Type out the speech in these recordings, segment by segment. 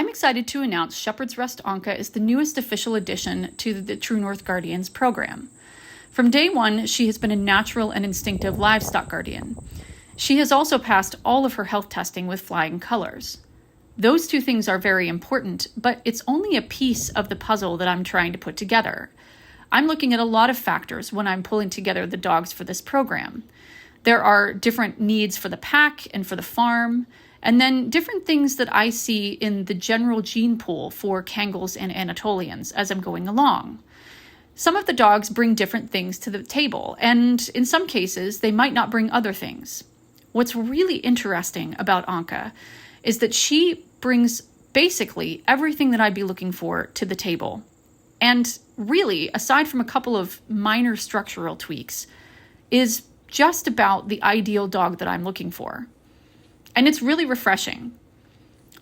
I'm excited to announce Shepherd's Rest Ankha is the newest official addition to the True North Guardians program. From day one, she has been a natural and instinctive livestock guardian. She has also passed all of her health testing with flying colors. Those two things are very important, but it's only a piece of the puzzle that I'm trying to put together. I'm looking at a lot of factors when I'm pulling together the dogs for this program. There are different needs for the pack and for the farm, and then different things that I see in the general gene pool for Kangals and Anatolians as I'm going along. Some of the dogs bring different things to the table, and in some cases, they might not bring other things. What's really interesting about Ankha is that she brings basically everything that I'd be looking for to the table. And really, aside from a couple of minor structural tweaks, is just about the ideal dog that I'm looking for. And it's really refreshing.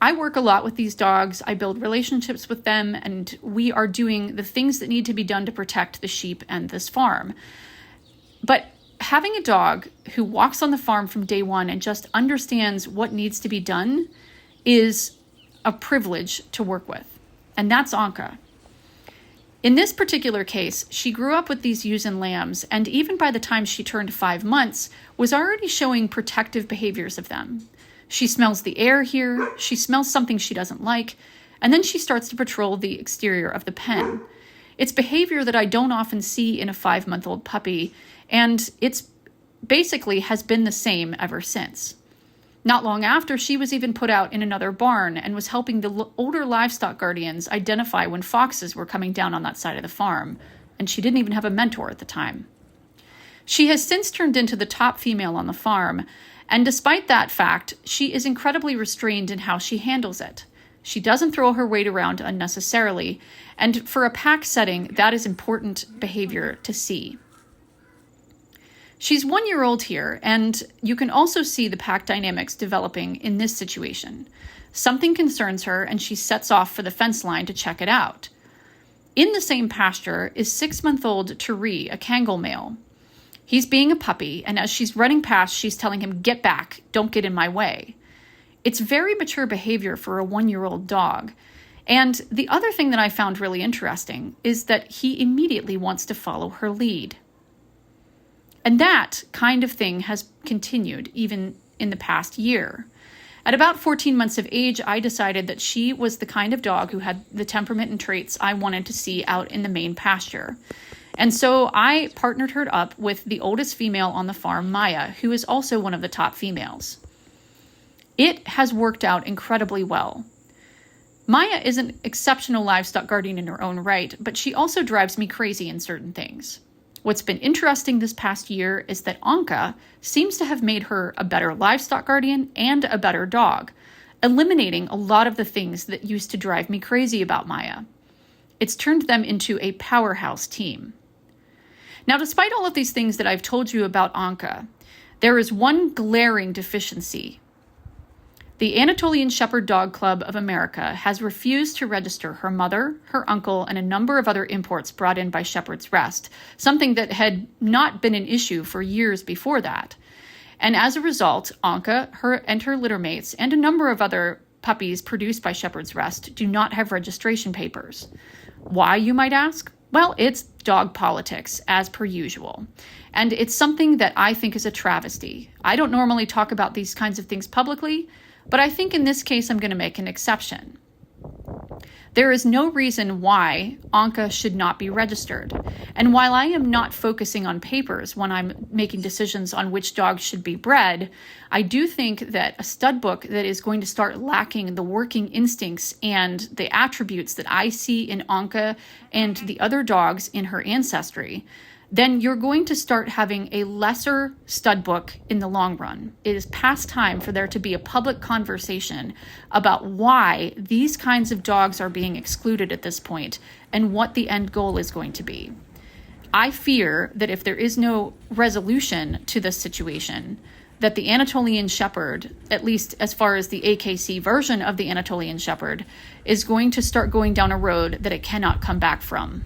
I work a lot with these dogs, I build relationships with them, and we are doing the things that need to be done to protect the sheep and this farm. But having a dog who walks on the farm from day one and just understands what needs to be done is a privilege to work with. And that's Ankha. In this particular case, she grew up with these ewes and lambs, and even by the time she turned 5 months, was already showing protective behaviors of them. She smells the air here, she smells something she doesn't like, and then she starts to patrol the exterior of the pen. It's behavior that I don't often see in a 5-month-old puppy, and it's basically has been the same ever since. Not long after, she was even put out in another barn and was helping the older livestock guardians identify when foxes were coming down on that side of the farm, and she didn't even have a mentor at the time. She has since turned into the top female on the farm, and despite that fact, she is incredibly restrained in how she handles it. She doesn't throw her weight around unnecessarily, and for a pack setting, that is important behavior to see. She's 1 year old here, and you can also see the pack dynamics developing in this situation. Something concerns her, and she sets off for the fence line to check it out. In the same pasture is 6-month-old Turi, a Kangal male. He's being a puppy, and as she's running past, she's telling him, "Get back, don't get in my way." It's very mature behavior for a 1-year-old dog. And the other thing that I found really interesting is that he immediately wants to follow her lead. And that kind of thing has continued even in the past year. At about 14 months of age, I decided that she was the kind of dog who had the temperament and traits I wanted to see out in the main pasture. And so I partnered her up with the oldest female on the farm, Maya, who is also one of the top females. It has worked out incredibly well. Maya is an exceptional livestock guardian in her own right, but she also drives me crazy in certain things. What's been interesting this past year is that Ankha seems to have made her a better livestock guardian and a better dog, eliminating a lot of the things that used to drive me crazy about Maya. It's turned them into a powerhouse team. Now, despite all of these things that I've told you about Ankha, there is one glaring deficiency. The Anatolian Shepherd Dog Club of America has refused to register her mother, her uncle, and a number of other imports brought in by Shepherd's Rest, something that had not been an issue for years before that. And as a result, Ankha, her littermates, and a number of other puppies produced by Shepherd's Rest do not have registration papers. Why, you might ask? Well, it's dog politics, as per usual. And it's something that I think is a travesty. I don't normally talk about these kinds of things publicly, but I think in this case I'm going to make an exception. There is no reason why Ankha should not be registered. And while I am not focusing on papers when I'm making decisions on which dogs should be bred, I do think that a stud book that is going to start lacking the working instincts and the attributes that I see in Ankha and the other dogs in her ancestry, then you're going to start having a lesser stud book in the long run. It is past time for there to be a public conversation about why these kinds of dogs are being excluded at this point and what the end goal is going to be. I fear that if there is no resolution to this situation, that the Anatolian Shepherd, at least as far as the AKC version of the Anatolian Shepherd, is going to start going down a road that it cannot come back from.